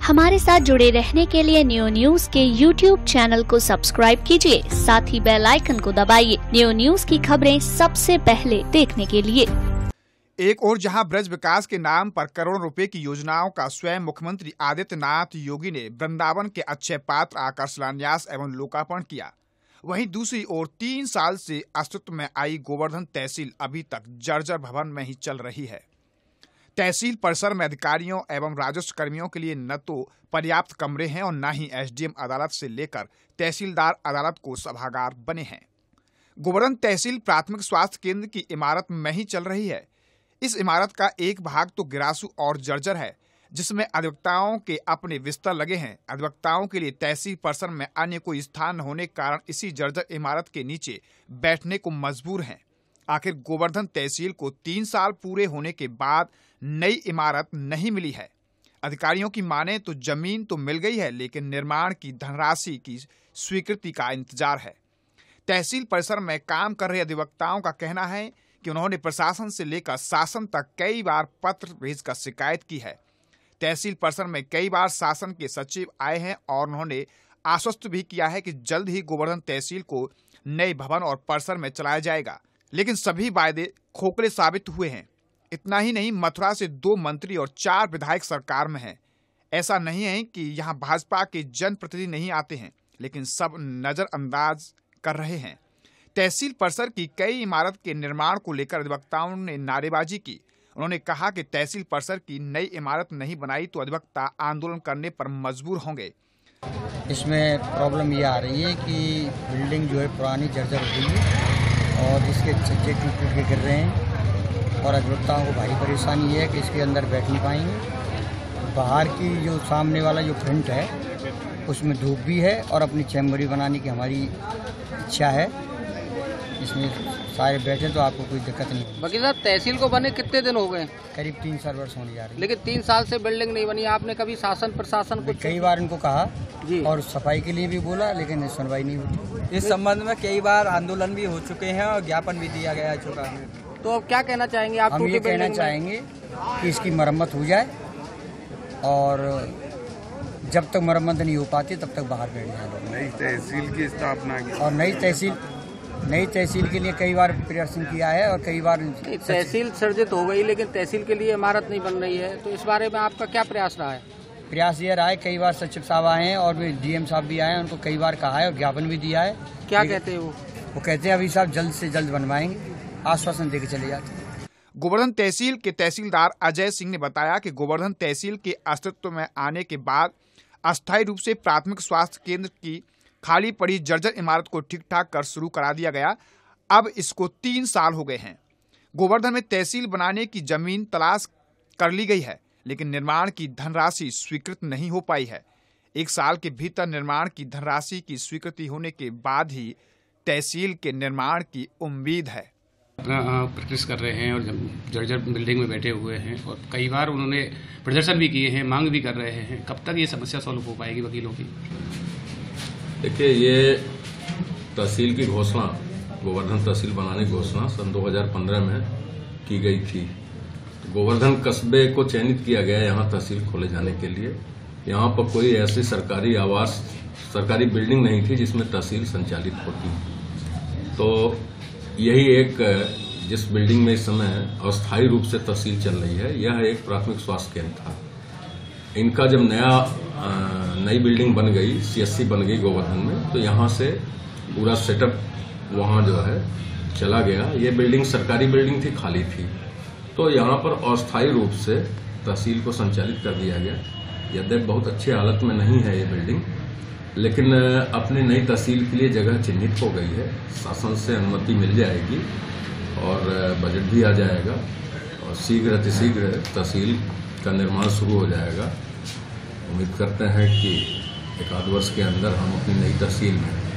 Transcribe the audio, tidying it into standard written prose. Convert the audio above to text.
हमारे साथ जुड़े रहने के लिए न्यू न्यूज के YouTube चैनल को सब्सक्राइब कीजिए, साथ ही बेल आइकन को दबाइए न्यू न्यूज की खबरें सबसे पहले देखने के लिए। एक और जहां ब्रज विकास के नाम पर करोड़ों रुपए की योजनाओं का स्वयं मुख्यमंत्री आदित्यनाथ योगी ने वृंदावन के अक्षय पात्र आकर शिलान्यास एवं लोकार्पण किया, वहीं दूसरी ओर 3 साल से अस्तित्व में आई गोवर्धन तहसील अभी तक जर्जर भवन में ही चल रही है। तहसील परिसर में अधिकारियों एवं राजस्व कर्मियों के लिए न तो पर्याप्त कमरे हैं और न ही एसडीएम अदालत से लेकर तहसीलदार अदालत को सभागार बने हैं। गोवर्धन तहसील प्राथमिक स्वास्थ्य केंद्र की इमारत में ही चल रही है। इस इमारत का एक भाग तो गिरासू और जर्जर है, जिसमें अधिवक्ताओं के अपने बिस्तर लगे हैं। अधिवक्ताओं के लिए तहसील परिसर में अन्य कोई स्थान न होने के कारण इसी जर्जर इमारत के नीचे बैठने को मजबूर हैं। आखिर गोवर्धन तहसील को 3 साल पूरे होने के बाद नई इमारत नहीं मिली है। अधिकारियों की माने तो जमीन तो मिल गई है, लेकिन निर्माण की धनराशि की स्वीकृति का इंतजार है। तहसील परिसर में काम कर रहे अधिवक्ताओं का कहना है कि उन्होंने प्रशासन से लेकर शासन तक कई बार पत्र भेजकर शिकायत की है। तहसील परिसर में कई बार शासन के सचिव आए हैं और उन्होंने आश्वस्त भी किया है कि जल्द ही गोवर्धन तहसील को नए भवन और परिसर में चलाया जाएगा, लेकिन सभी वायदे खोखले साबित हुए हैं। इतना ही नहीं, मथुरा से 2 मंत्री और 4 विधायक सरकार में हैं। ऐसा नहीं है कि यहाँ भाजपा के जनप्रतिनिधि नहीं आते हैं, लेकिन सब नजरअंदाज कर रहे हैं। तहसील परिसर की कई इमारत के निर्माण को लेकर अधिवक्ताओं ने नारेबाजी की। उन्होंने कहा कि तहसील परिसर की नई इमारत नहीं बनाई तो अधिवक्ता आंदोलन करने पर मजबूर होंगे। इसमें प्रॉब्लम ये आ रही है कि बिल्डिंग जो है पुरानी जर्जर हो गई है और इसके छज्जे टूट के गिर रहे हैं और अधिवक्ताओं को भारी परेशानी है कि इसके अंदर बैठ नहीं पाएंगे। बाहर की जो सामने वाला जो फ्रंट है उसमें धूप भी है और अपनी चैम्बर भी बनाने की हमारी इच्छा है। इसमें सारे बैठे तो आपको कोई दिक्कत नहीं। वकील साहब, तहसील को बने कितने दिन हो गए? करीब 3 वर्ष होने जा रहे हैं। लेकिन 3 साल से बिल्डिंग नहीं बनी। आपने कभी शासन प्रशासन को कई बार इनको कहा जी और सफाई के लिए भी बोला, लेकिन सुनवाई नहीं होती। इस संबंध में कई बार आंदोलन भी हो चुके हैं और ज्ञापन भी दिया गया चुका है। तो अब क्या कहना चाहेंगे आप? हम ये कहना चाहेंगे कि इसकी मरम्मत हो जाए और जब तक मरम्मत नहीं हो पाती तब तक बाहर बैठ जाए। नई तहसील की स्थापना की और नई तहसील के लिए कई बार प्रयासन किया है और कई बार तहसील सर्जित हो गई, लेकिन तहसील के लिए इमारत नहीं बन रही है। तो इस बारे में आपका क्या प्रयास रहा है? प्रयास ये रहा है, कई बार सचिव साहब आए हैं और डीएम साहब भी आए हैं, उनको कई बार कहा है और ज्ञापन भी दिया है। क्या कहते हैं वो कहते हैं अभी साहब जल्द से जल्द बनवाएंगे, आश्वासन देके चले जाते हैं। गोवर्धन तहसील के तहसीलदार अजय सिंह ने बताया कि गोवर्धन तहसील के अस्तित्व में आने के बाद अस्थायी रूप से प्राथमिक स्वास्थ्य केंद्र की खाली पड़ी जर्जर इमारत को ठीक ठाक कर शुरू करा दिया गया। अब इसको 3 साल हो गए हैं। गोवर्धन में तहसील बनाने की जमीन तलाश कर ली गई है, लेकिन निर्माण की धनराशि स्वीकृत नहीं हो पाई है। 1 साल के भीतर निर्माण की धनराशि की स्वीकृति होने के बाद ही तहसील के निर्माण की उम्मीद है। अपना प्रैक्टिस कर रहे हैं और जर्जर बिल्डिंग में बैठे हुए हैं और कई बार उन्होंने प्रदर्शन भी किए हैं, मांग भी कर रहे हैं। कब तक ये समस्या सॉल्व हो पाएगी वकीलों की? देखिए, ये तहसील की घोषणा, गोवर्धन तहसील बनाने की घोषणा सन 2015 में की गई थी। गोवर्धन कस्बे को चयनित किया गया यहाँ तहसील खोले जाने के लिए। यहाँ पर कोई ऐसी सरकारी आवास, सरकारी बिल्डिंग नहीं थी जिसमें तहसील संचालित होती। तो यही एक, जिस बिल्डिंग में इस समय अस्थायी रूप से तहसील चल रही है, यह एक प्राथमिक स्वास्थ्य केंद्र था। इनका जब नई बिल्डिंग बन गई, सीएससी बन गई गोवर्धन में, तो यहाँ से पूरा सेटअप वहाँ जो है चला गया। ये बिल्डिंग सरकारी बिल्डिंग थी, खाली थी, तो यहाँ पर अस्थायी रूप से तहसील को संचालित कर दिया गया। यद्यपि बहुत अच्छी हालत में नहीं है ये बिल्डिंग, लेकिन अपनी नई तहसील के लिए जगह चिन्हित हो गई है। शासन से अनुमति मिल जाएगी और बजट भी आ जाएगा और शीघ्र अतिशीघ्र तहसील का निर्माण शुरू हो जाएगा। उम्मीद करते हैं कि 1 आध वर्ष के अंदर हम अपनी नई तहसील में